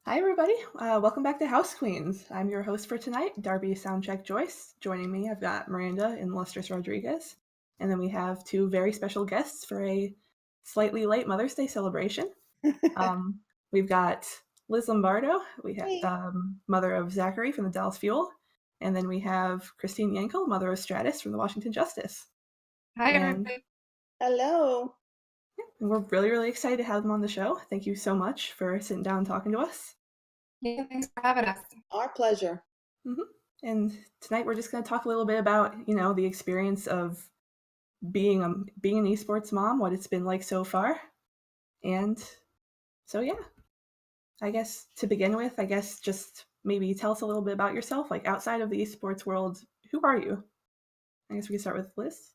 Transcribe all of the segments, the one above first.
Hi, everybody. Welcome back to HausQueens. I'm your host for tonight, Darby Soundcheck Joyce. Joining me, I've got Miranda and Lustrous Rodriguez. And then we have two very special guests for a slightly late Mother's Day celebration. We've got Liz Lombardo, we have Hey. mother of Zachary from the Dallas Fuel. And then we have Christine Yankel, mother of Stratus from the Washington Justice. Hi, And everybody. Hello. we're really, really excited to have them on the show. Thank you so much for sitting down and talking to us. Yeah, thanks for having us. Our pleasure. And tonight we're just going to talk a little bit about, the experience of being an esports mom, what it's been like so far. And so, yeah, I guess to begin with, just maybe tell us a little bit about yourself, like outside of the esports world. Who are you? I guess we can start with Liz.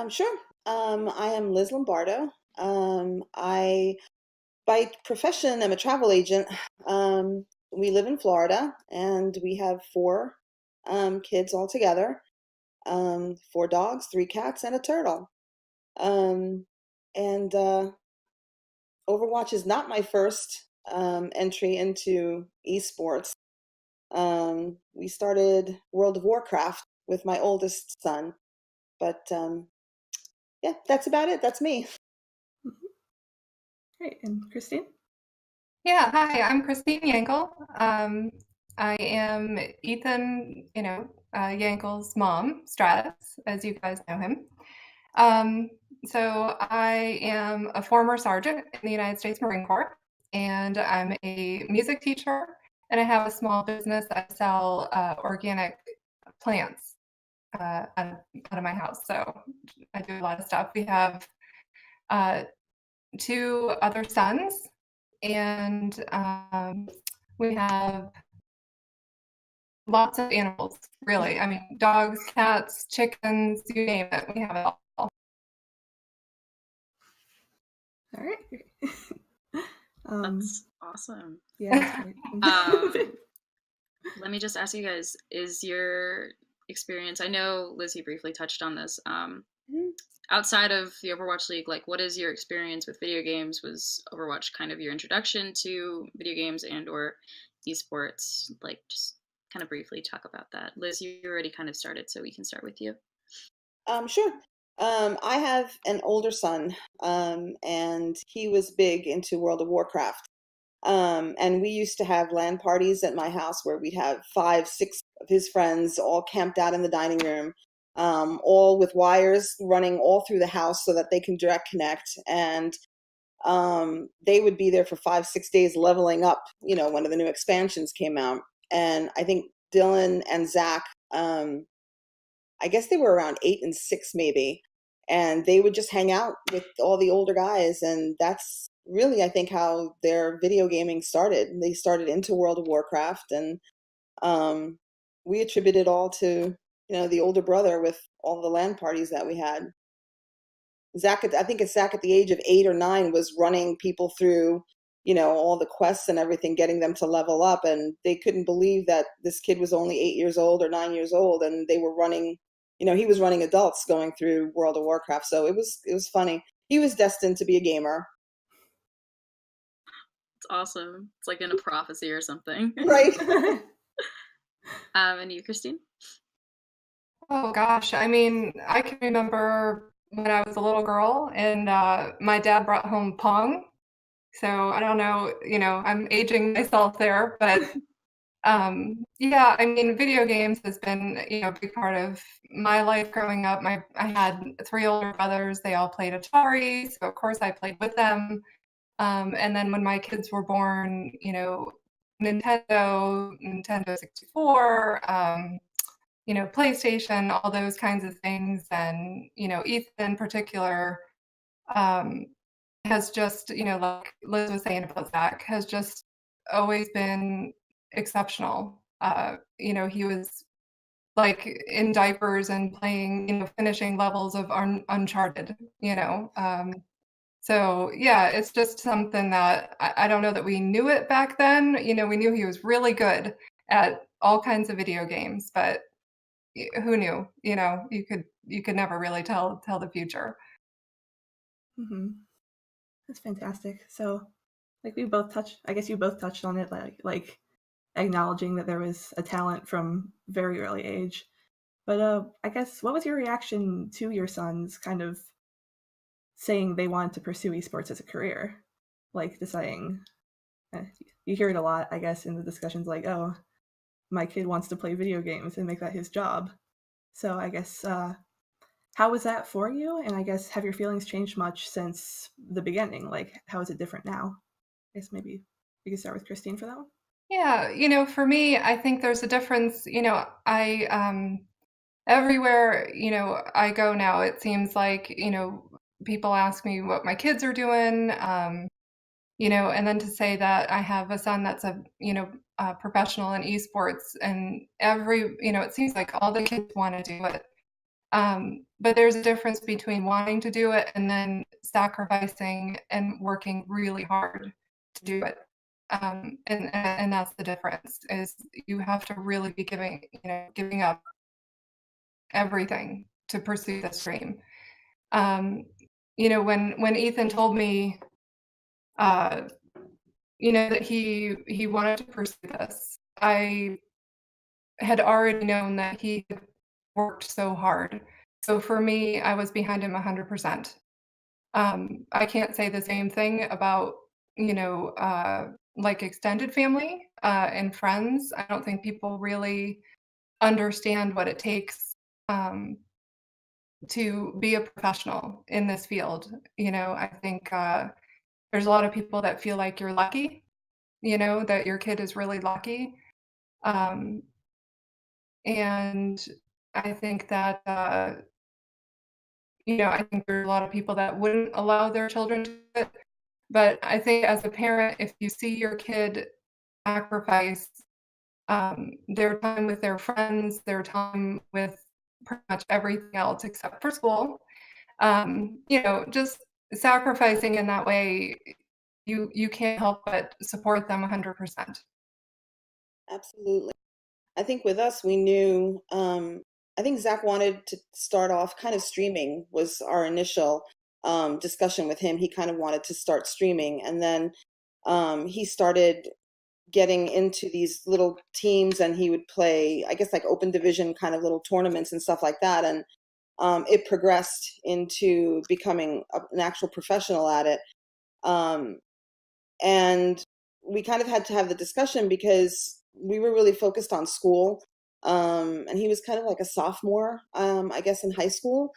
Sure. I am Liz Lombardo. I, by profession, am a travel agent. We live in Florida, and we have four kids all together. Four dogs, three cats, and a turtle. And Overwatch is not my first entry into esports. We started World of Warcraft with my oldest son, but yeah, that's about it. That's me. Great. And Christine? Yeah, hi, I'm Christine Yankel. I am Ethan, Yankel's mom, Stratus, as you guys know him. So I am a former sergeant in the United States Marine Corps, and I'm a music teacher, and I have a small business. I sell organic plants out of my house. So I do a lot of stuff. We have two other sons, and we have lots of animals, really. I mean, dogs, cats, chickens, you name it. We have it all. All right. That's awesome. Yeah, that's great. Let me just ask you guys, is your experience, I know Lizzie briefly touched on this, outside of the Overwatch League, like what is your experience with video games? Was Overwatch kind of your introduction to video games and or esports? Like just kind of briefly talk about that. Liz, you already kind of started, so we can start with you. Sure. I have an older son, and he was big into World of Warcraft. And we used to have LAN parties at my house where we'd have 5, 6 of his friends all camped out in the dining room, all with wires running all through the house so that they can direct connect. And they would be there for 5, 6 days leveling up, when the new expansions came out. And I think Dylan and Zach, I guess they were around 8 and 6 maybe. And they would just hang out with all the older guys. And that's really, I think, how their video gaming started. They started into World of Warcraft. And we attribute it all to, the older brother with all the LAN parties that we had. Zach, I think it's Zach at the age of 8 or 9 was running people through, all the quests and everything, getting them to level up. And they couldn't believe that this kid was only 8 years old or 9 years old. And they were running, he was running adults going through World of Warcraft. So it was funny. He was destined to be a gamer. It's awesome. It's like in a prophecy or something. Right. And you, Christine? Oh gosh, I mean, I can remember when I was a little girl and my dad brought home Pong. So I don't know, I'm aging myself there, but yeah, I mean, video games has been, a big part of my life growing up. I had 3 older brothers. They all played Atari, so of course I played with them. And then when my kids were born, Nintendo 64, PlayStation, all those kinds of things. And, Ethan in particular has just, like Liz was saying about Zach, has just always been exceptional. He was like in diapers and playing, finishing levels of Uncharted, So yeah, it's just something that I don't know that we knew it back then. We knew he was really good at all kinds of video games, but who knew? You could never really tell the future. That's fantastic. So like we both touched, I guess you both touched on it, like acknowledging that there was a talent from very early age. But I guess what was your reaction to your sons kind of saying they wanted to pursue esports as a career? Like deciding, you hear it a lot, I guess, in the discussions like, oh, my kid wants to play video games and make that his job. So I guess, how was that for you? And I guess, have your feelings changed much since the beginning? Like, how is it different now? I guess maybe we could start with Christine for that one. Yeah, for me, I think there's a difference. I everywhere, I go now, it seems like, people ask me what my kids are doing, and then to say that I have a son that's a professional in esports, and it seems like all the kids want to do it. But there's a difference between wanting to do it and then sacrificing and working really hard to do it. And that's the difference, is you have to really be giving up everything to pursue this dream. When Ethan told me, that he wanted to pursue this, I had already known that he had worked so hard. So for me, I was behind him 100%. I can't say the same thing about, like extended family and friends. I don't think people really understand what it takes to be a professional in this field. I think there's a lot of people that feel like you're lucky, that your kid is really lucky. Um, and I think that, I think there are a lot of people that wouldn't allow their children to do it. But I think as a parent, if you see your kid sacrifice their time with their friends, their time with pretty much everything else except for school, just sacrificing in that way, you can't help but support them 100%. Absolutely. I think with us, we knew, I think Zach wanted to start off kind of streaming was our initial discussion with him. He kind of wanted to start streaming. And then he started getting into these little teams, and he would play, I guess, like open division kind of little tournaments and stuff like that. And it progressed into becoming an actual professional at it. And we kind of had to have the discussion because we were really focused on school. And he was kind of like a sophomore, I guess, in high school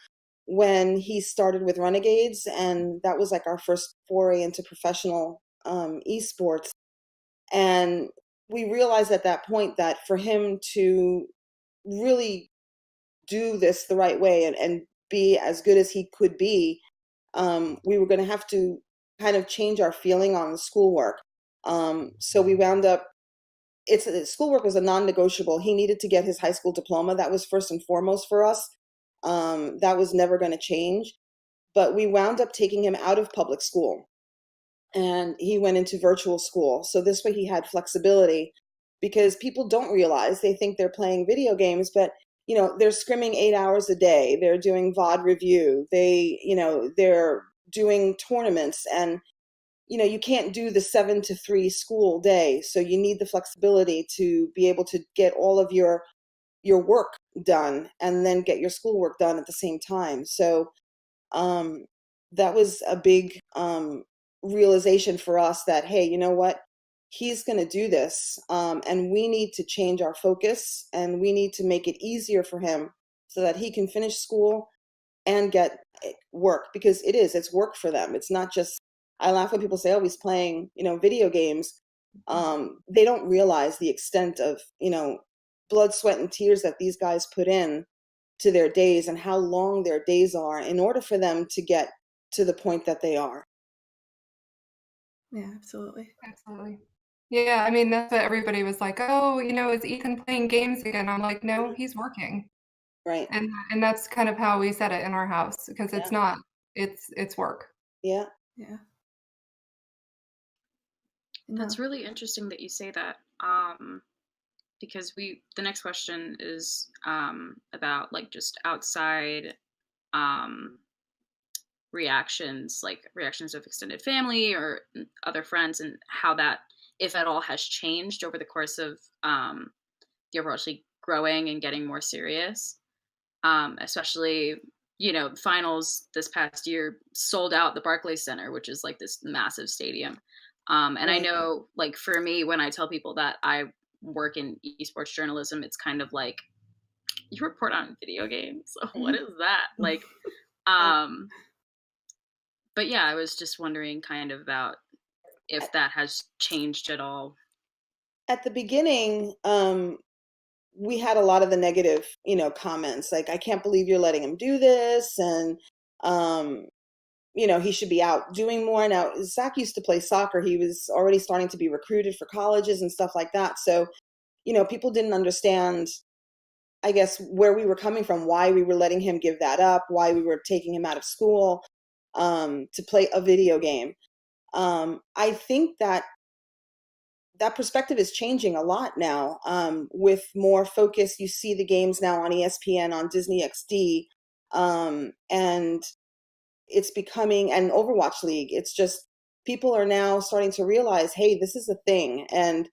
when he started with Renegades. And that was like our first foray into professional esports. And we realized at that point that for him to really do this the right way and be as good as he could be, we were going to have to kind of change our feeling on the schoolwork. So we wound up, schoolwork was a non-negotiable. He needed to get his high school diploma. That was first and foremost for us. That was never going to change. But we wound up taking him out of public school, and he went into virtual school. So this way he had flexibility, because people don't realize, they think they're playing video games, but they're scrimming 8 hours a day. They're doing VOD review. They're doing tournaments, and you can't do the 7 to 3 school day. So you need the flexibility to be able to get all of your work done and then get your schoolwork done at the same time. So that was a big realization for us that, hey, you know what? He's going to do this, and we need to change our focus, and we need to make it easier for him so that he can finish school and get work, because it's work for them. It's not just, I laugh when people say, oh, he's playing, video games. They don't realize the extent of, blood, sweat, and tears that these guys put in to their days, and how long their days are in order for them to get to the point that they are. Yeah, absolutely. Absolutely. Yeah, I mean, that's what everybody was like, oh, is Ethan playing games again? I'm like, no, he's working. Right. And that's kind of how we said it in our house, because it's not, it's work. Yeah. Yeah. That's really interesting that you say that, because the next question is about like just outside reactions, like reactions of extended family or other friends, and how that, if at all, has changed over the course of the Overwatch League growing and getting more serious. Especially, the finals this past year sold out the Barclays Center, which is like this massive stadium. And I know, like, for me, when I tell people that I work in esports journalism, it's kind of like, you report on video games? What is that? Like, but yeah, I was just wondering kind of about if that has changed at all. At the beginning, we had a lot of the negative, comments, like, I can't believe you're letting him do this. And, he should be out doing more. Now, Zach used to play soccer. He was already starting to be recruited for colleges and stuff like that. So, people didn't understand, I guess, where we were coming from, why we were letting him give that up, why we were taking him out of school to play a video game. I think that perspective is changing a lot now, with more focus. You see the games now on ESPN, on Disney XD, and it's becoming an Overwatch League. It's just, people are now starting to realize, hey, this is a thing. And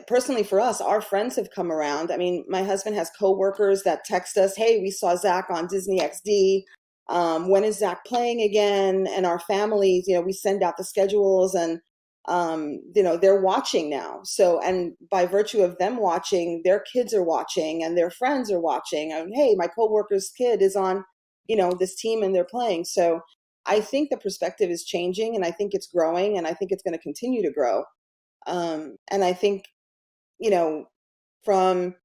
personally for us, our friends have come around. I mean, my husband has coworkers that text us, hey, we saw Zach on Disney XD. When is Zach playing again? And our families, we send out the schedules, and they're watching now. So, and by virtue of them watching, their kids are watching and their friends are watching. And, hey, my coworker's kid is on, this team and they're playing. So I think the perspective is changing, and I think it's growing, and I think it's going to continue to grow. And I think, from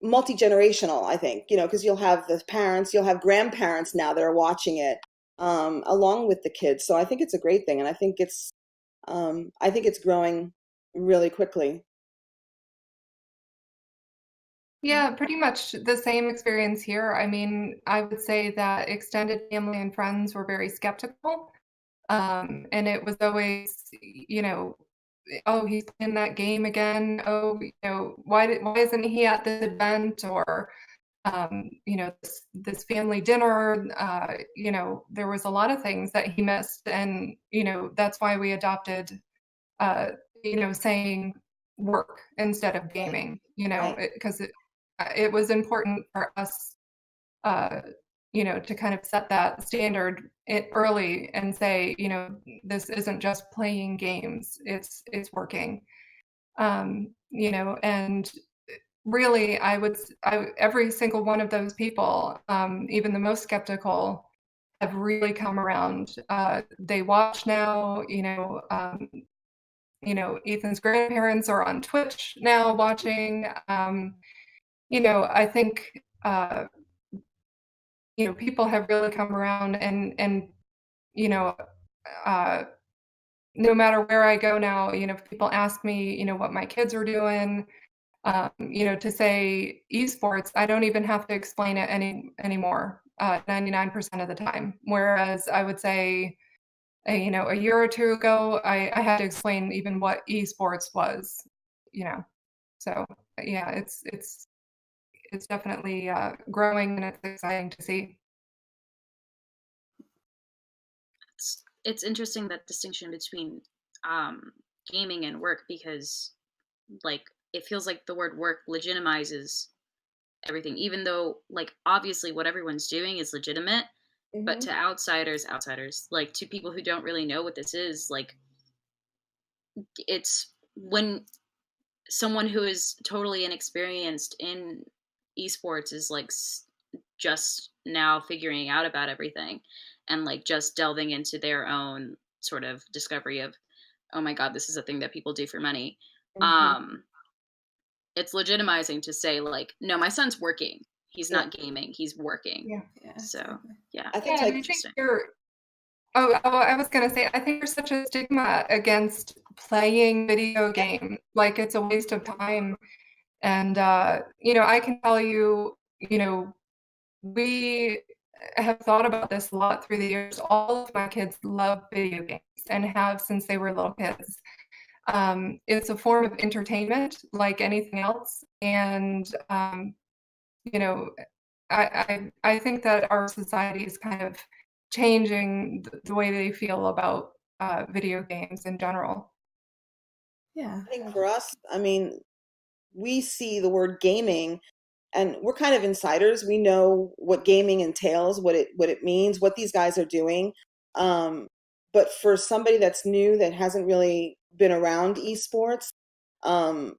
multi-generational, I think, because you'll have the parents, you'll have grandparents now that are watching it, along with the kids. So I think it's a great thing. And I think it's growing really quickly. Yeah, pretty much the same experience here. I mean, I would say that extended family and friends were very skeptical. And it was always, oh, he's playing that game again. Oh, why isn't he at this event? Or, this family dinner, there was a lot of things that he missed. And, that's why we adopted, saying work instead of gaming, because it was important for us, to kind of set that standard early and say, this isn't just playing games, it's working. And really, every single one of those people, even the most skeptical, have really come around. They watch now, Ethan's grandparents are on Twitch now watching. I think, people have really come around, and no matter where I go now, if people ask me, what my kids are doing, to say esports, I don't even have to explain it anymore, 99% of the time. Whereas I would say, a year or two ago, I had to explain even what esports was, So yeah, it's definitely growing, and it's exciting to see. It's interesting, that distinction between gaming and work, because, like, it feels like the word work legitimizes everything, even though, like, obviously what everyone's doing is legitimate. Mm-hmm. But to outsiders, like, to people who don't really know what this is, like, it's when someone who is totally inexperienced in esports is, like, just now figuring out about everything, and, like, just delving into their own sort of discovery of, oh my God, this is a thing that people do for money. Mm-hmm. It's legitimizing to say, like, no, my son's working. He's not gaming. He's working. Yeah. So, yeah. I think, I was going to say, I think there's such a stigma against playing video games. Like, it's a waste of time. And, I can tell you, we have thought about this a lot through the years. All of my kids love video games and have since they were little kids. It's a form of entertainment like anything else. And, I think that our society is kind of changing the way they feel about video games in general. Yeah. I think for us, I mean, we see the word gaming and we're kind of insiders. We know what gaming entails, what it means, what these guys are doing. But for somebody that's new that hasn't really been around esports, um,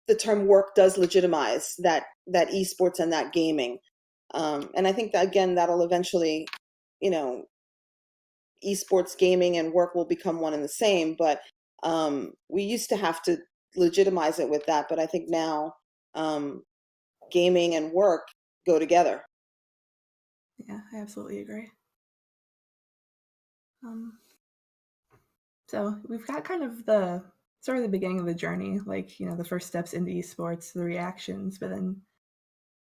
the term work does legitimize that esports and that gaming. And I think that again that'll eventually, you know, esports gaming and work will become one and the same. But we used to have to legitimize it with that, but I think now um, gaming and work go together. Yeah, I absolutely agree. Um, so we've got kind of the sort of the beginning of the journey, like, the first steps into esports, the reactions, but then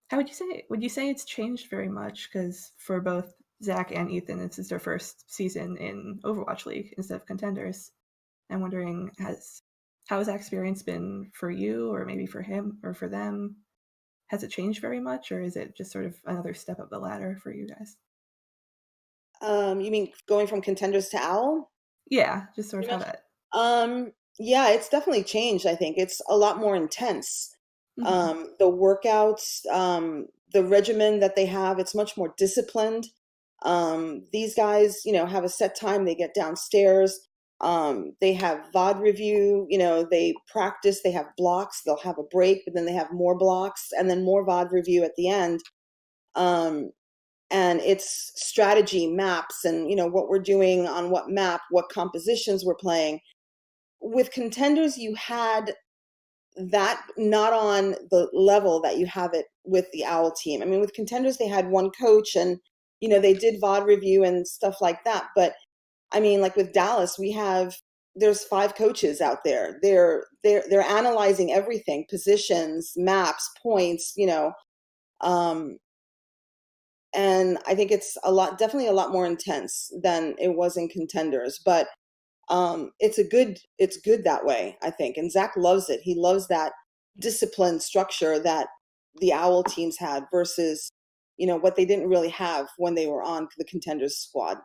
how would you say it's changed very much? Because for both Zach and Ethan, this is their first season in Overwatch League instead of contenders. I'm wondering, how has that experience been for you, or maybe for him or for them? Has it changed very much, or is it just sort of another step up the ladder for you guys? You mean going from contenders to owl? Yeah, just sort of Pretty how much. that. Yeah, it's definitely changed. I think it's a lot more intense. Mhm. The workouts, the regimen that they have, it's much more disciplined. These guys, have a set time. They get downstairs. They have VOD review. They practice. They have blocks. They'll have a break, but then they have more blocks and then more VOD review at the end. Um, and it's strategy maps and what we're doing on what map, what compositions we're playing. With contenders, you had that not on the level that you have it with the owl team. I mean, with contenders they had one coach and they did VOD review and stuff like that, but I mean, like with Dallas there's 5 coaches out there. They're analyzing everything, positions, maps, points, um and I think it's definitely a lot more intense than it was in contenders, but it's good that way, I think. And Zach loves it. He loves that disciplined structure that the owl teams had versus what they didn't really have when they were on the contenders squad.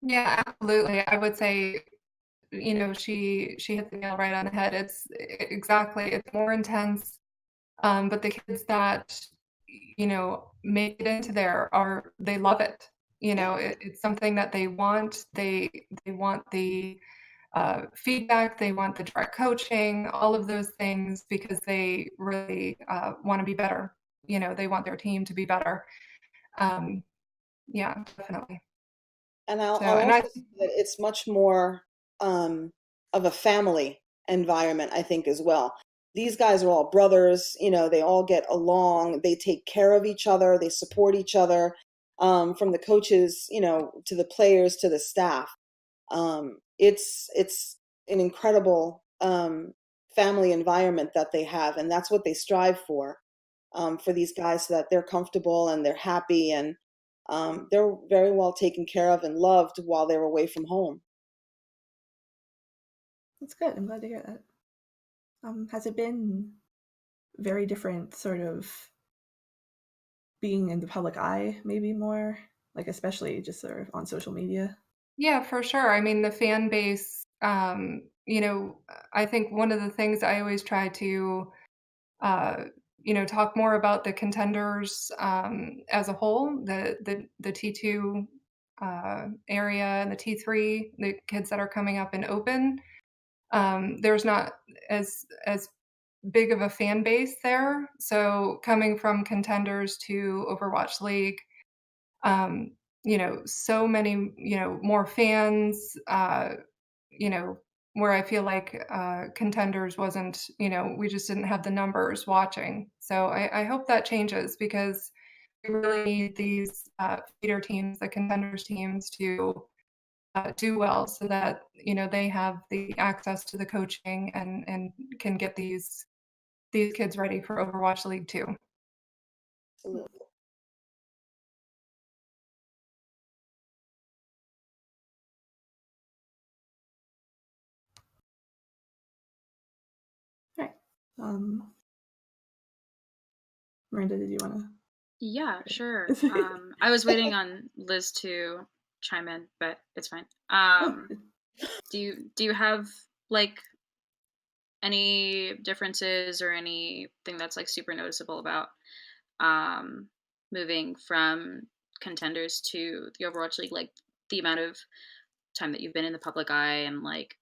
Yeah, absolutely. I would say, she hit the nail right on the head. Exactly, it's more intense. But the kids that, make it into there they love it. It's something that they want. They want the feedback, they want the direct coaching, all of those things because they really want to be better. They want their team to be better. Um, yeah, definitely. And I'll, So, I'll and I, also say that it's much more um, of a family environment, I think, as well. These guys are all brothers, they all get along, they take care of each other, they support each other, from the coaches, to the players, to the staff. It's an incredible family environment that they have, and that's what they strive for these guys, so that they're comfortable and they're happy and they're very well taken care of and loved while they're away from home. That's good. I'm glad to hear that. Has it been very different, sort of being in the public eye, maybe more, like especially just sort of on social media? yeah, for sure. I mean, the fan base, I think one of the things I always try to uh, talk more about the contenders as a whole, the T2 area and the T3, the kids that are coming up in open. There's not as big of a fan base there. So coming from contenders to Overwatch League, um, so many, more fans, you know, where I feel like contenders wasn't, we just didn't have the numbers watching. So I hope that changes because we really need these feeder teams, the contenders teams, to do well so that they have the access to the coaching and can get these kids ready for Overwatch League too. Absolutely. Right. Um, Miranda, did you want to? Yeah, sure. I was waiting on Liz to chime in, but it's fine. Do you have like any differences or anything that's like super noticeable about moving from contenders to the Overwatch League, like the amount of time that you've been in the public eye and like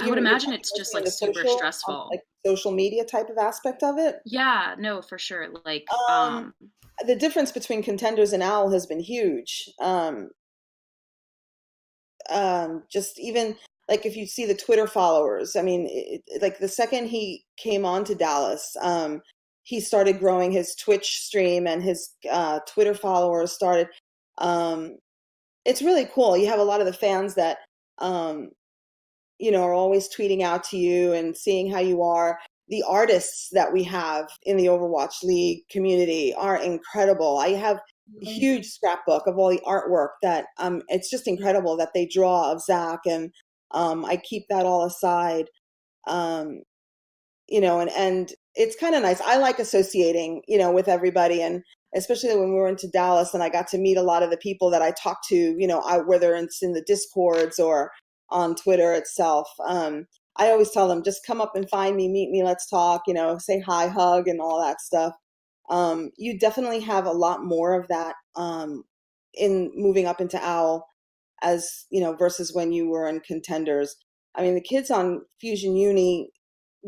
I would You're imagine talking it's just mostly in like the super like stressful. social media type of aspect of it. Yeah, no, for sure. Like, Um, the difference between contenders and OWL has been huge. Just even like if you see the Twitter followers, I mean, like the second he came on to Dallas, he started growing his Twitch stream and his Twitter followers started. Um, it's really cool. You have a lot of the fans that are always tweeting out to you and seeing how you are. The artists that we have in the Overwatch League community are incredible. I have a huge scrapbook of all the artwork that it's just incredible that they draw of Zach, and I keep that all aside. Um, and it's kind of nice. I like associating, with everybody, and especially when we were into Dallas and I got to meet a lot of the people that I talked to, whether it's in the Discords or on Twitter itself. I always tell them, just come up and find me, meet me, let's talk, say hi, hug, and all that stuff. You definitely have a lot more of that in moving up into OWL versus when you were in contenders. I mean, the kids on Fusion Uni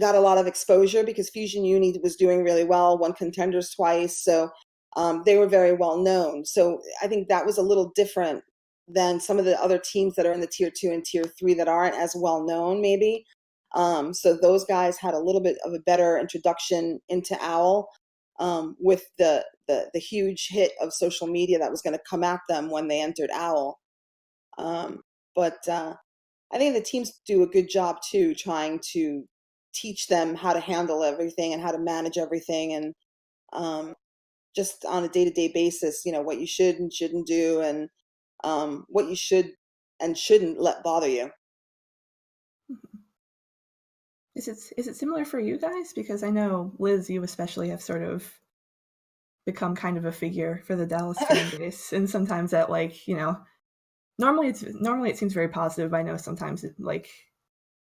got a lot of exposure because Fusion Uni was doing really well, won contenders twice. So they were very well known. So I think that was a little different than some of the other teams that are in the tier 2 and tier 3 that aren't as well known, maybe. So those guys had a little bit of a better introduction into OWL with the huge hit of social media that was going to come at them when they entered OWL. But I think the teams do a good job too, trying to teach them how to handle everything and how to manage everything, and just on a day-to-day basis, what you should and shouldn't do, and what you should and shouldn't let bother you. Is it similar for you guys? Because I know, Liz, you especially have sort of become kind of a figure for the Dallas fan base, and sometimes that, like, normally it seems very positive. I know sometimes some of the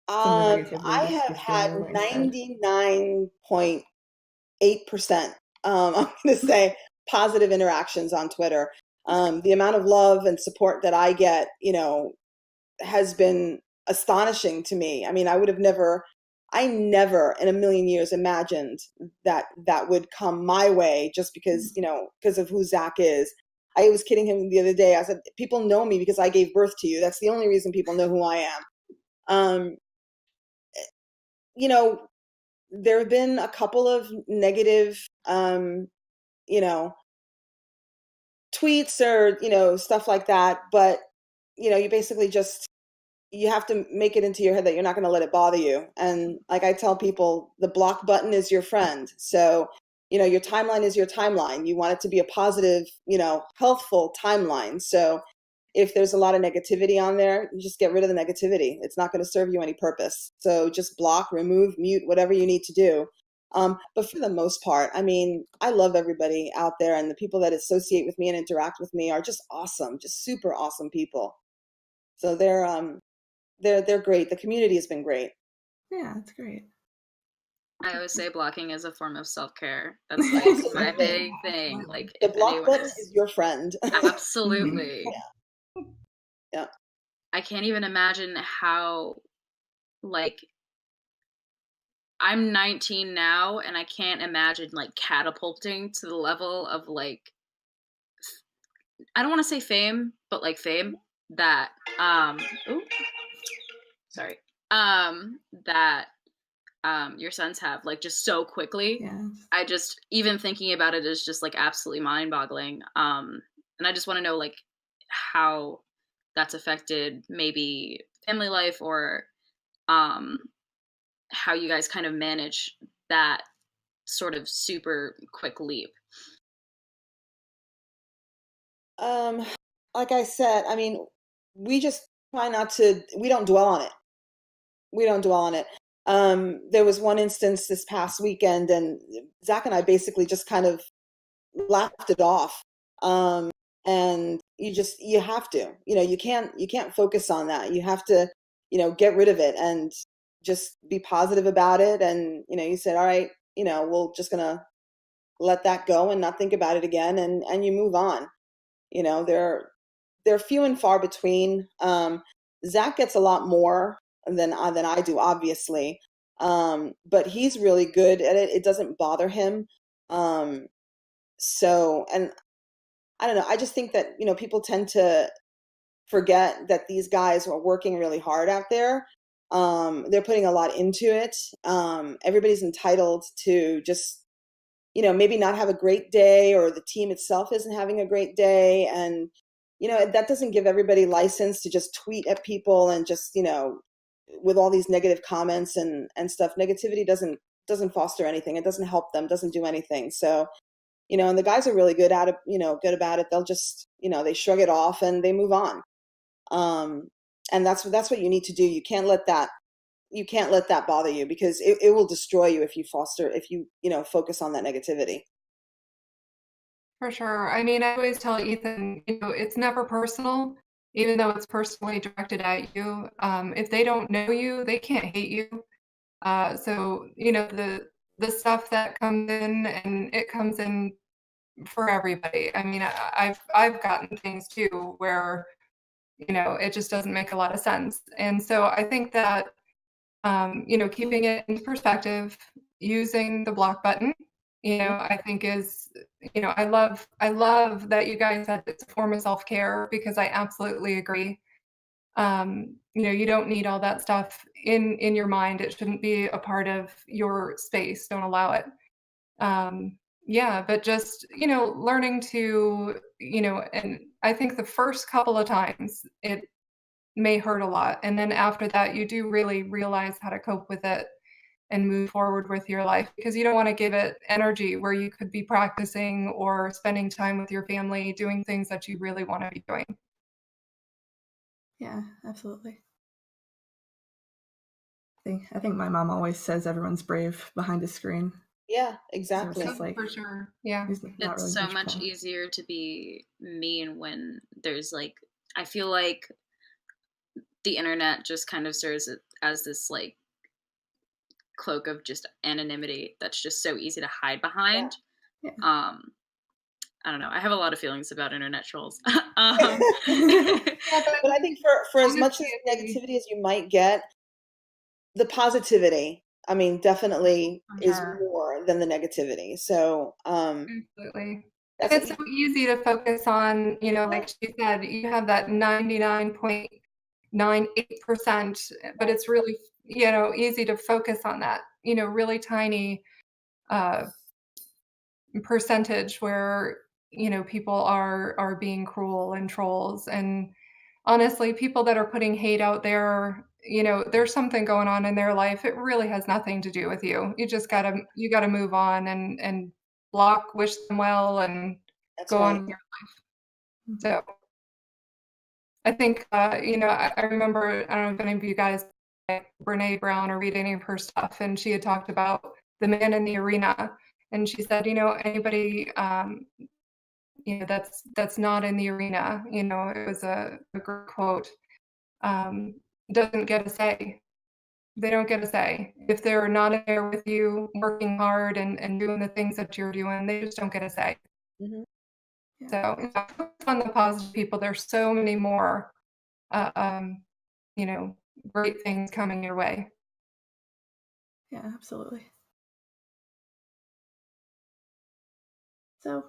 negativity I gets have thrown had your way instead. 99.8%, I'm going to say, positive interactions on Twitter. The amount of love and support that I get, has been astonishing to me. I mean, I never in a million years imagined that would come my way just because, because of who Zach is. I was kidding him the other day. I said, people know me because I gave birth to you. That's the only reason people know who I am. There have been a couple of negative, tweets or, stuff like that. But, you basically you have to make it into your head that you're not going to let it bother you. And like I tell people, the block button is your friend. So, your timeline is your timeline. You want it to be a positive, healthful timeline. So if there's a lot of negativity on there, you just get rid of the negativity. It's not going to serve you any purpose. So just block, remove, mute, whatever you need to do. But for the most part, I mean, I love everybody out there, and the people that associate with me and interact with me are just awesome, just super awesome people. So they're great. The community has been great. Yeah, that's great. I always say blocking is a form of self-care. That's like my big thing. Like, the if block anyone button is your friend. absolutely. Yeah. I can't even imagine how, like, I'm 19 now, and I can't imagine like catapulting to the level of like, I don't want to say fame, but like fame that ooh, sorry, that your sons have, like, just so quickly. Yeah. I just, even thinking about it is just like absolutely mind-boggling. And I just want to know like how that's affected maybe family life, or how you guys kind of manage that sort of super quick leap. Like I said, I mean, we just try not to. We don't dwell on it. We don't dwell on it. There was one instance this past weekend, and Zach and I basically just kind of laughed it off. And you have to, you can't focus on that. You have to, get rid of it and just be positive about it. And, you said, all right, we're just going to let that go and not think about it again. And you move on. They're few and far between. Zach gets a lot more than I do, obviously. But he's really good at it. It doesn't bother him. And I don't know. I just think that, people tend to forget that these guys are working really hard out there. They're putting a lot into it. Everybody's entitled to just, maybe not have a great day, or the team itself isn't having a great day. And, that doesn't give everybody license to just tweet at people and just, with all these negative comments and stuff. Negativity doesn't foster anything. It doesn't help them, doesn't do anything. So, and the guys are really good at it, good about it. They'll just, they shrug it off and they move on. And that's what you need to do. You can't let that bother you, because it will destroy you if you focus on that negativity. For sure. I mean, I always tell Ethan, it's never personal, even though it's personally directed at you. If they don't know you, they can't hate you. So, the stuff that comes in, and it comes in for everybody. I mean, I've gotten things too where, it just doesn't make a lot of sense. And so I think that, keeping it in perspective, using the block button, I think is, I love that you guys said it's a form of self-care, because I absolutely agree. You don't need all that stuff in your mind. It shouldn't be a part of your space. Don't allow it. Yeah, but just, learning to, and I think the first couple of times it may hurt a lot. And then after that, you do really realize how to cope with it and move forward with your life, because you don't want to give it energy where you could be practicing or spending time with your family, doing things that you really want to be doing. Yeah, absolutely. I think my mom always says everyone's brave behind a screen. Yeah, exactly. So it's for sure. Yeah. It's really so much easier to be mean when there's I feel like the internet just kind of serves it as this cloak of just anonymity that's just so easy to hide behind. Yeah. I don't know. I have a lot of feelings about internet trolls. But I think for as much negativity as you might get, the positivity, I mean, definitely is more than the negativity. So, absolutely. It's so easy to focus on, like she said, you have that 99.98%, but it's really, easy to focus on that, really tiny percentage where, people are being cruel and trolls. And honestly, people that are putting hate out there, there's something going on in their life. It really has nothing to do with you. You just gotta move on and block, wish them well, and go on with your life. So I think, I remember, I don't know if any of you guys like Brene Brown or read any of her stuff, and she had talked about the man in the arena, and she said, anybody, that's not in the arena, it was a great quote, doesn't get a say. They don't get a say. If they're not in there with you, working hard and doing the things that you're doing, they just don't get a say. Mm-hmm. Yeah. So focus on the positive people. There's so many more, great things coming your way. Yeah, absolutely. So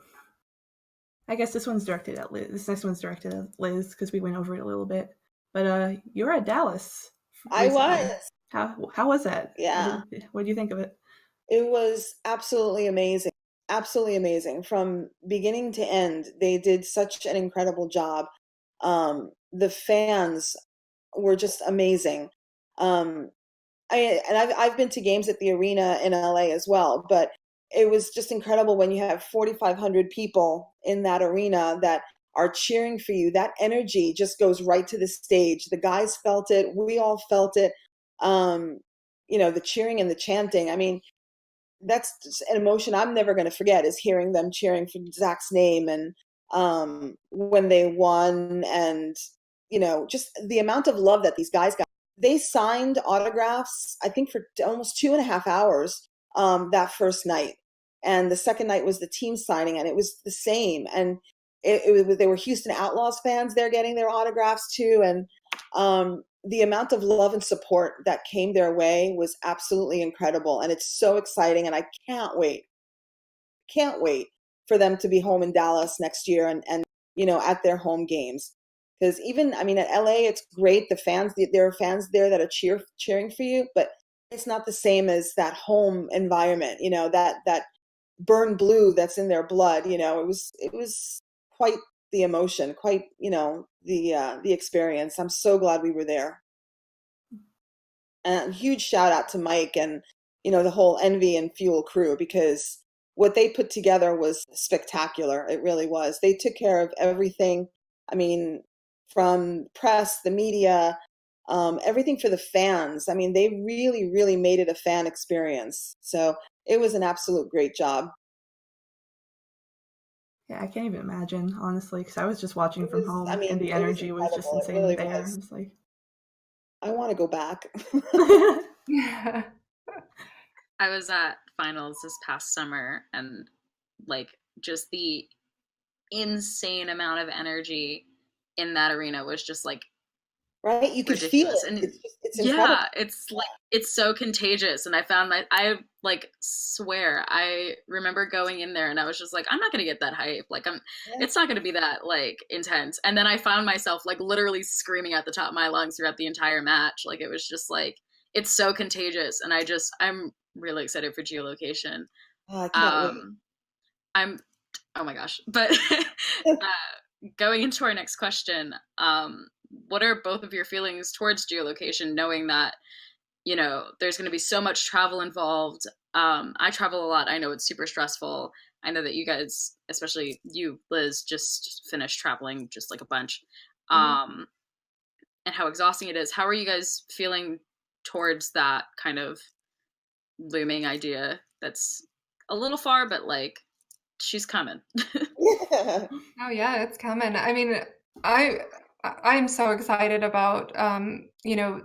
I guess this one's directed at Liz. This next one's directed at Liz, because we went over it a little bit. But you're at Dallas recently. I was. How was that? Yeah. What do you think of it? It was absolutely amazing. Absolutely amazing. From beginning to end, they did such an incredible job. The fans were just amazing. I've been to games at the arena in LA as well, but it was just incredible when you have 4,500 people in that arena that are cheering for you. That energy just goes right to the stage. The guys felt it. We all felt it. the cheering and the chanting. I mean, that's just an emotion I'm never going to forget, is hearing them cheering for Zach's name, and when they won, and just the amount of love that these guys got. They signed autographs, I think, for almost 2.5 hours that first night, and the second night was the team signing, and it was the same. And they were Houston Outlaws fans there getting their autographs too, and the amount of love and support that came their way was absolutely incredible. And it's so exciting. And I can't wait for them to be home in Dallas next year, and at their home games. Because even, I mean, at LA, it's great. There are fans there that are cheering for you, but it's not the same as that home environment, that burn blue that's in their blood. It was quite the emotion, quite, the experience. I'm so glad we were there. And a huge shout out to Mike and, the whole Envy and Fuel crew, because what they put together was spectacular. It really was. They took care of everything. I mean, from press, the media, everything for the fans. I mean, they really, really made it a fan experience. So it was an absolute great job. Yeah, I can't even imagine, honestly, because I was just watching from home, and the it energy was just incredible. It insane really there. was. It was like, I want to go back. Yeah. I was at finals this past summer, and like just the insane amount of energy in that arena was just like right, you could feel ridiculous. it. And It's incredible. yeah, it's like it's so contagious. And I like swear I remember going in there and I was just like, I'm not gonna get that hype. Like it's not gonna be that like intense. And then I found myself like literally screaming at the top of my lungs throughout the entire match. Like it was just like, it's so contagious. And I'm really excited for geolocation. Oh, I can't wait. I'm oh my gosh. But going into our next question, what are both of your feelings towards geolocation, knowing that there's going to be so much travel involved? I travel a lot. I know it's super stressful. I know that you guys, especially you, Liz, just finished traveling just like a bunch, and how exhausting it is. How are you guys feeling towards that kind of looming idea that's a little far, but like she's coming? Yeah. Oh yeah, it's coming. I mean, I'm so excited about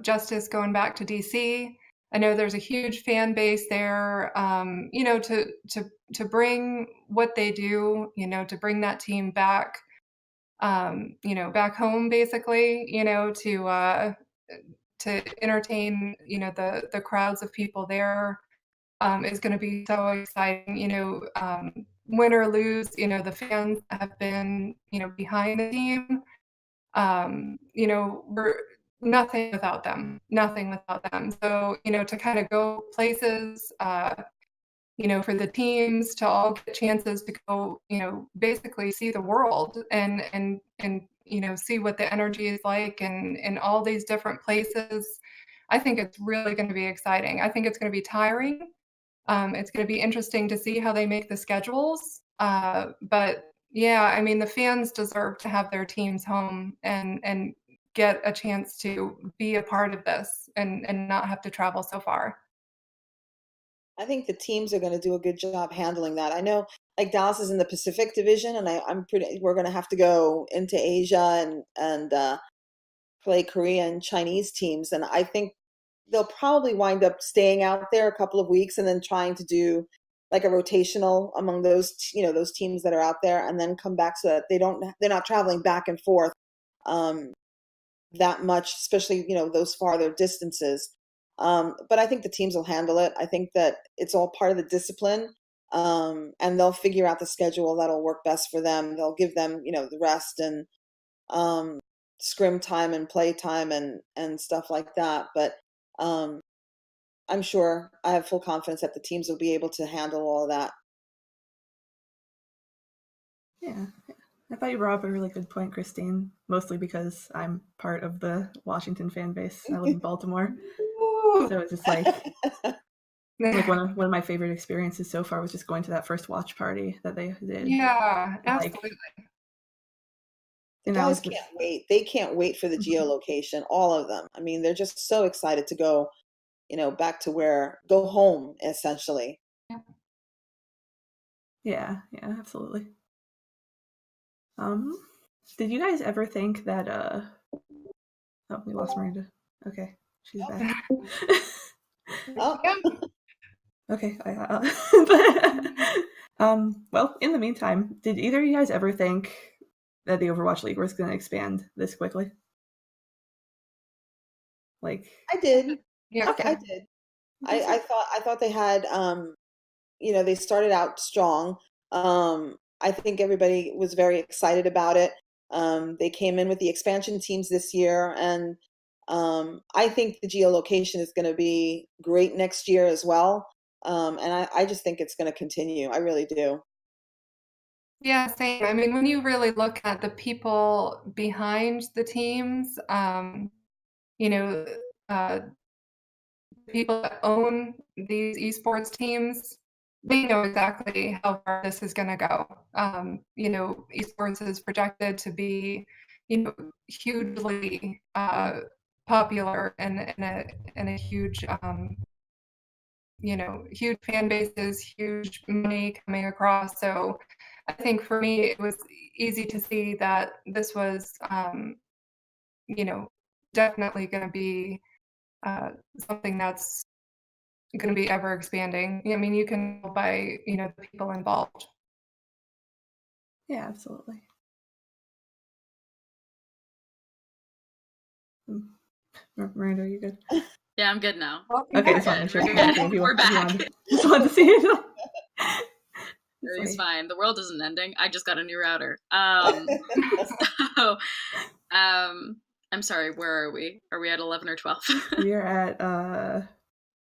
Justice going back to DC. I know there's a huge fan base there. To bring what they do, to bring that team back, back home, basically, to entertain, the crowds of people there, is going to be so exciting. Win or lose, the fans have been, behind the team. We're nothing without them, nothing without them. So, to kind of go places, for the teams to all get chances to go, basically see the world and see what the energy is like in all these different places. I think it's really going to be exciting. I think it's going to be tiring. It's going to be interesting to see how they make the schedules. But yeah, I mean, the fans deserve to have their teams home and get a chance to be a part of this and not have to travel so far. I think the teams are going to do a good job handling that. I know, like, Dallas is in the Pacific Division, and we're going to have to go into Asia and play Korean and Chinese teams, and I think they'll probably wind up staying out there a couple of weeks and then trying to do like a rotational among those teams that are out there, and then come back so that they're not traveling back and forth that much, especially those farther distances. But I think the teams will handle it. I think that it's all part of the discipline, and they'll figure out the schedule that'll work best for them. They'll give them the rest and scrim time and play time and stuff like that. But I'm sure, I have full confidence that the teams will be able to handle all of that. yeah. I thought you brought up a really good point, Christine, mostly because I'm part of the Washington fan base. I live in Baltimore. So it's just like one of my favorite experiences so far was just going to that first watch party that they did. Yeah, absolutely. The guys can't wait. They can't wait for the geolocation, all of them. I mean, they're just so excited to go, back to go home essentially. Yeah, absolutely. Did you guys ever think that oh, we lost Miranda. Okay, she's back. Oh. Okay. Well, in the meantime, did either of you guys ever think that the Overwatch League was going to expand this quickly? Like, I did. Yeah, okay. I did. I thought they had they started out strong. I think everybody was very excited about it. They came in with the expansion teams this year, and I think the geolocation is going to be great next year as well. And I just think it's going to continue. I really do. Yeah, same. I mean, when you really look at the people behind the teams, you know, people that own these esports teams, they know exactly how far this is going to go. Esports is projected to be, hugely popular and a huge, huge fan bases, huge money coming across. So I think for me, it was easy to see that this was, definitely going to be something that's going to be ever expanding. I mean, you can tell by, the people involved. Yeah, absolutely. Miranda, are you good? Yeah, I'm good now. Okay, just want to make sure. We're back. Just wanted to see it. Everything's fine. The world isn't ending. I just got a new router. So, I'm sorry. Where are we? Are we at 11 or 12?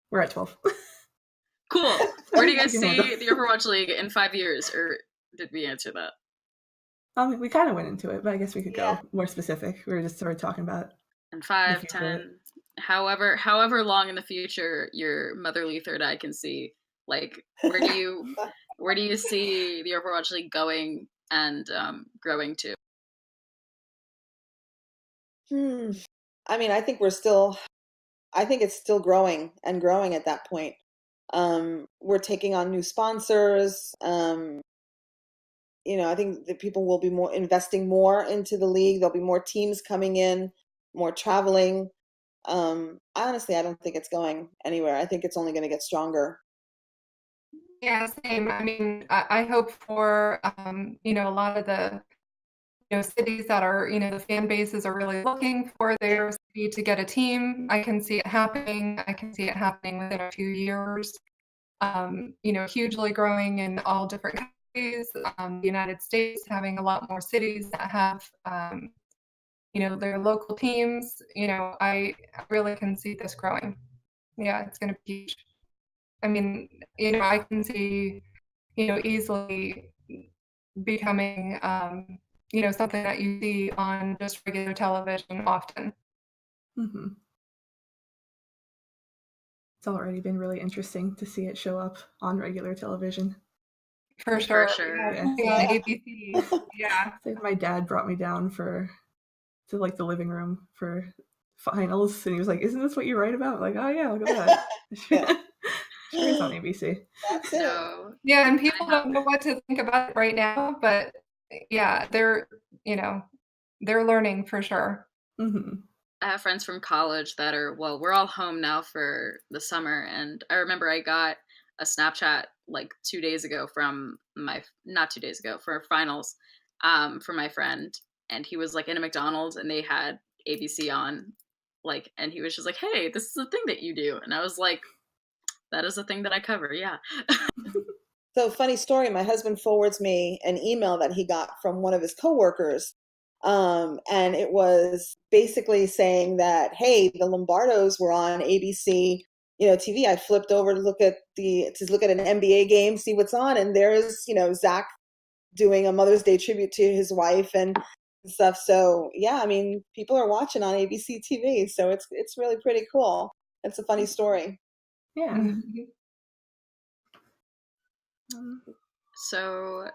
We're at 12. Cool. Where do you guys see the Overwatch League in 5 years, or did we answer that? We kind of went into it, but I guess we could go more specific. We were just sort of talking about in 5, 10, however long in the future your motherly third eye can see. Like, where do you see the Overwatch League going and growing to? I mean, I think it's still growing and growing at that point. We're taking on new sponsors. I think that people will be investing more into the league. There'll be more teams coming in, more traveling. Honestly, I don't think it's going anywhere. I think it's only going to get stronger. Yeah, same. I mean, I hope for, a lot of the, cities that are, the fan bases are really looking for their city to get a team. I can see it happening. I can see it happening within a few years. Hugely growing in all different countries. The United States having a lot more cities that have, their local teams. I really can see this growing. Yeah, it's going to be huge. I mean, I can see, easily becoming, something that you see on just regular television often. Mm-hmm. It's already been really interesting to see it show up on regular television. For sure. Yeah. ABC. Yeah. My dad brought me down to like the living room for finals, and he was like, "Isn't this what you write about?" I'm like, oh yeah, look at that. Sure, it's on ABC. That's it. So, yeah, and people don't know what to think about it right now, but yeah, they're learning for sure. Mm-hmm. I have friends from college that we're all home now for the summer, and I remember I got a Snapchat like 2 days ago not 2 days ago, for finals, from my friend, and he was like in a McDonald's and they had ABC on, like, and he was just like, "Hey, this is the thing that you do," and I was like, "That is the thing that I cover, yeah." So, funny story, my husband forwards me an email that he got from one of his coworkers. And it was basically saying that, hey, the Lombardos were on ABC, TV. I flipped over to look at an NBA game, see what's on, and there's, Zach doing a Mother's Day tribute to his wife and stuff. So yeah, I mean, people are watching on ABC TV, so it's really pretty cool. It's a funny story. Yeah. Mm-hmm. So,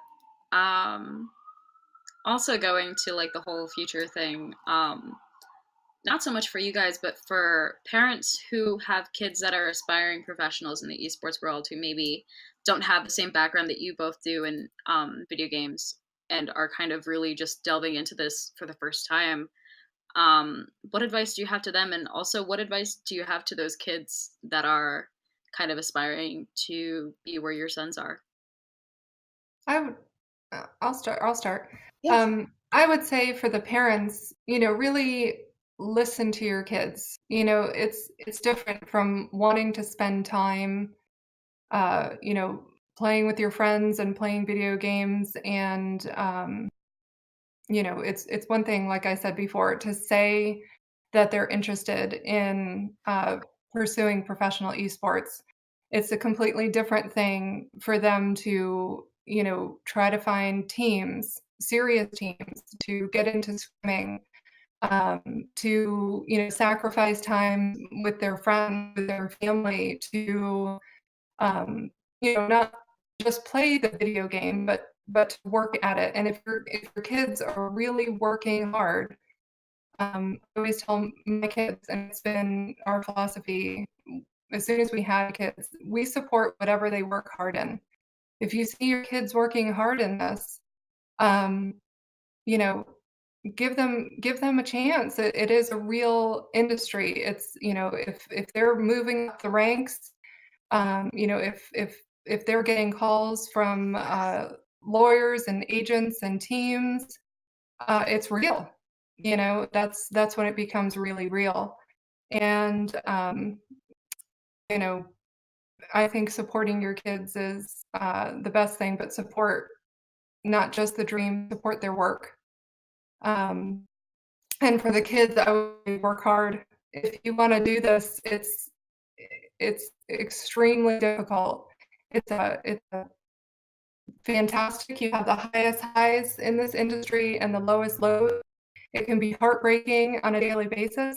also going to like the whole future thing, not so much for you guys, but for parents who have kids that are aspiring professionals in the esports world who maybe don't have the same background that you both do in video games and are kind of really just delving into this for the first time. What advice do you have to them? And also, what advice do you have to those kids that are kind of aspiring to be where your sons are? I would, I'll start. I'll start. Yes. I would say for the parents, really listen to your kids. It's different from wanting to spend time, playing with your friends and playing video games. And, it's one thing, like I said before, to say that they're interested in pursuing professional esports. It's a completely different thing for them to, try to find teams, serious teams, to get into swimming, to, sacrifice time with their friends, with their family, to, not just play the video game, but to work at it. And if your kids are really working hard, I always tell my kids, and it's been our philosophy as soon as we had kids, we support whatever they work hard in. If you see your kids working hard in this, um, you know, give them a chance. It is a real industry. It's, if they're moving up the ranks, if they're getting calls from lawyers and agents and teams, it's real. That's when it becomes really real. And I think supporting your kids is the best thing, but support not just the dream, support their work. And for the kids, I would work hard. If you want to do this, it's extremely difficult. It's fantastic. You have the highest highs in this industry and the lowest lows. It can be heartbreaking on a daily basis.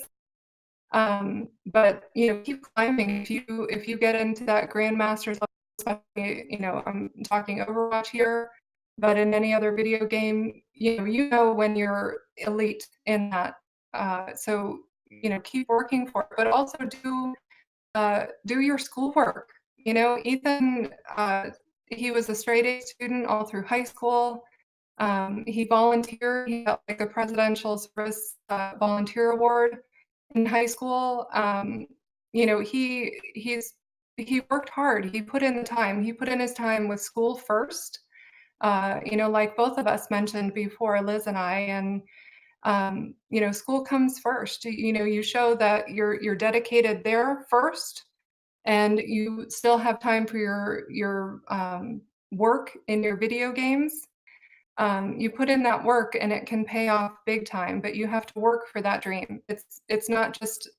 But keep climbing. If you get into that grandmaster's level, especially, I'm talking Overwatch here, but in any other video game, when you're elite in that. So keep working for it, but also do your schoolwork. Ethan, he was a straight A student all through high school. He volunteered. He got like the Presidential Service Volunteer Award in high school. He worked hard. He put in the time. He put in his time with school first. Like both of us mentioned before, Liz and I, and school comes first. You show that you're dedicated there first, and you still have time for your work in your video games. You put in that work and it can pay off big time, but you have to work for that dream. It's not just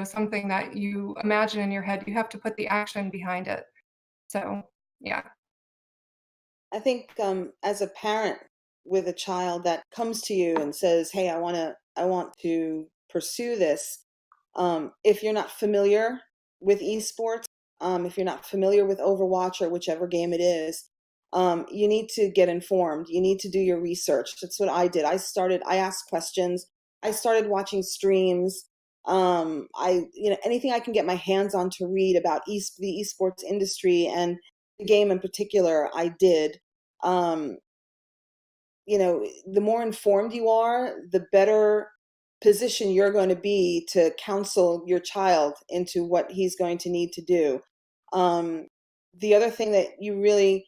something that you imagine in your head. You have to put the action behind it. So yeah. I think as a parent with a child that comes to you and says, "Hey, I want to pursue this," if you're not familiar with esports, if you're not familiar with Overwatch or whichever game it is, you need to get informed. You need to do your research. That's what I did. I asked questions. I started watching streams. Anything I can get my hands on to read about the esports industry and the game in particular, I did. The more informed you are, the better position you're going to be to counsel your child into what he's going to need to do. The other thing that you really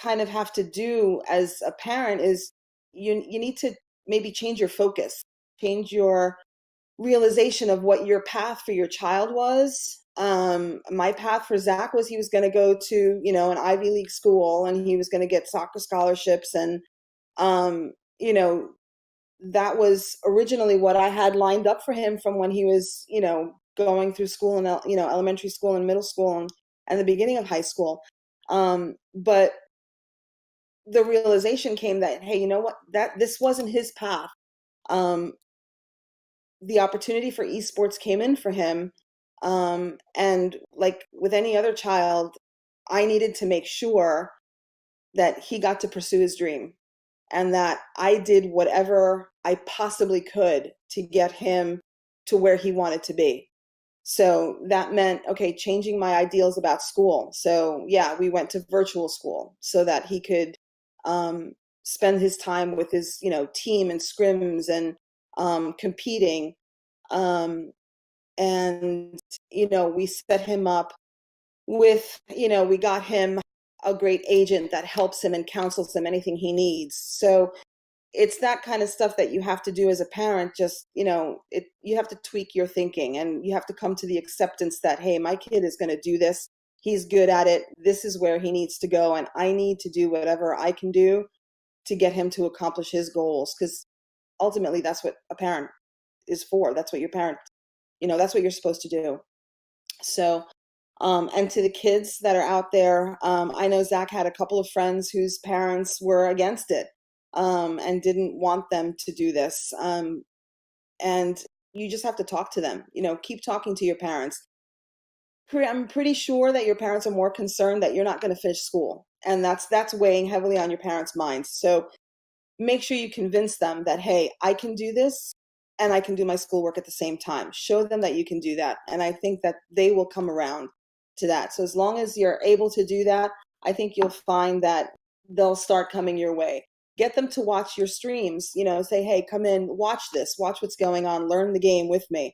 kind of have to do as a parent is you need to maybe change your focus, change your realization of what your path for your child was. My path for Zach was he was going to go to, an Ivy League school, and he was going to get soccer scholarships. And, that was originally what I had lined up for him from when he was, going through school and, elementary school and middle school and the beginning of high school. But the realization came that, hey, you know what, this wasn't his path. The opportunity for esports came in for him. And like with any other child, I needed to make sure that he got to pursue his dream, and that I did whatever I possibly could to get him to where he wanted to be. So that meant, okay, changing my ideals about school. So yeah, we went to virtual school so that he could spend his time with his, team and scrims and competing. And, we set him up with, we got him a great agent that helps him and counsels him anything he needs. So it's that kind of stuff that you have to do as a parent. Just, you have to tweak your thinking, and you have to come to the acceptance that, hey, my kid is going to do this. He's good at it. This is where he needs to go. And I need to do whatever I can do to get him to accomplish his goals. Because ultimately that's what a parent is for. That's what your parent, that's what you're supposed to do. So, and to the kids that are out there, I know Zach had a couple of friends whose parents were against it. And didn't want them to do this. And you just have to talk to them, keep talking to your parents. I'm pretty sure that your parents are more concerned that you're not going to finish school. And that's weighing heavily on your parents' minds. So make sure you convince them that, hey, I can do this and I can do my schoolwork at the same time. Show them that you can do that. And I think that they will come around to that. So as long as you're able to do that, I think you'll find that they'll start coming your way. Get them to watch your streams, say, hey, come in, watch this, watch what's going on, learn the game with me,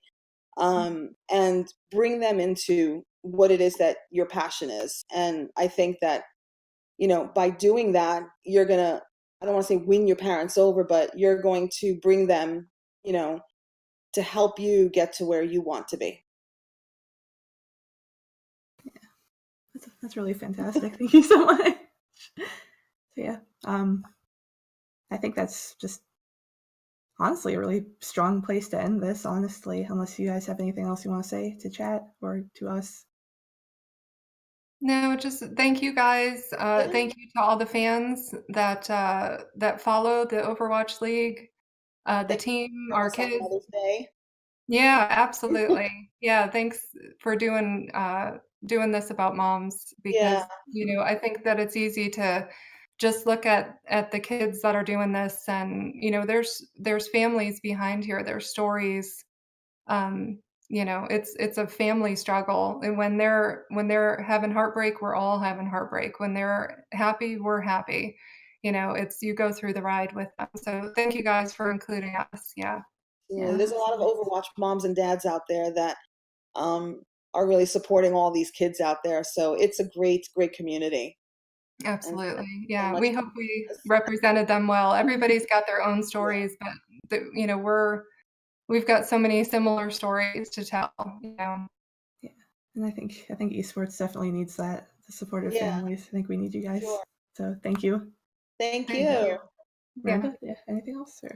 and bring them into what it is that your passion is. And I think that, by doing that, you're going to, I don't want to say win your parents over, but you're going to bring them, to help you get to where you want to be. Yeah, that's really fantastic. Thank you so much. So yeah, I think that's just honestly a really strong place to end this, honestly, unless you guys have anything else you want to say to chat or to us. No, just thank you guys. Thank you to all the fans that follow the Overwatch League, the team, our kids. Mother's Day. Yeah, absolutely. Yeah, thanks for doing this about moms, because I think that it's easy to just look at the kids that are doing this, and there's families behind here, there's stories. It's a family struggle, and when they're having heartbreak, we're all having heartbreak. When they're happy, we're happy. It's you go through the ride with them. So thank you guys for including us. Yeah. There's a lot of Overwatch moms and dads out there that are really supporting all these kids out there. So it's a great, great community. Absolutely. Yeah. We hope we represented them well. Everybody's got their own stories, but we've got so many similar stories to tell. Yeah. And I think esports definitely needs that, the supportive families. I think we need you guys. Sure. So thank you. Thank you. Miranda, anything else? Or?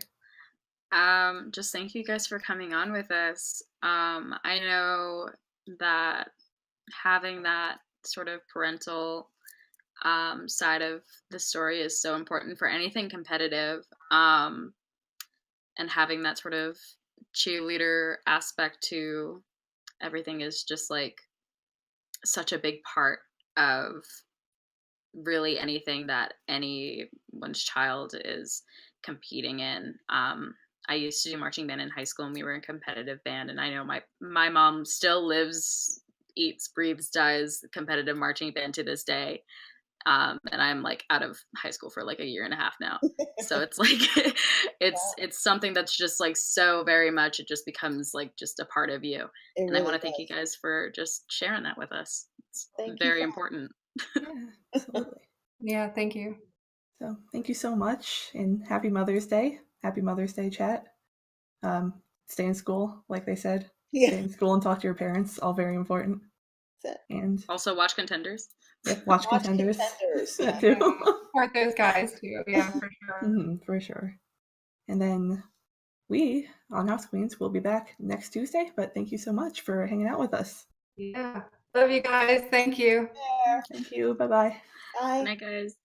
Just thank you guys for coming on with us. I know that having that sort of parental side of the story is so important for anything competitive, and having that sort of cheerleader aspect to everything is just like such a big part of really anything that anyone's child is competing in. I used to do marching band in high school, and we were in competitive band, and I know my mom still lives, eats, breathes, dies competitive marching band to this day. And I'm like out of high school for like a year and a half now. So it's like, it's something that's just like so very much, it just becomes like just a part of you. And really I want to thank you guys for just sharing that with us. It's very important. Yeah, absolutely. Yeah, thank you. So thank you so much, and happy Mother's Day. Happy Mother's Day, chat. Stay in school, like they said. Yeah. Stay in school and talk to your parents, all very important. And also watch Contenders. Yeah, watch Contenders. Yeah. Too. Support those guys too. Yeah, for sure. For sure. And then we on HausQueens will be back next Tuesday. But thank you so much for hanging out with us. Yeah. Love you guys. Thank you. Thank you. Bye-bye. Bye. Good night, guys.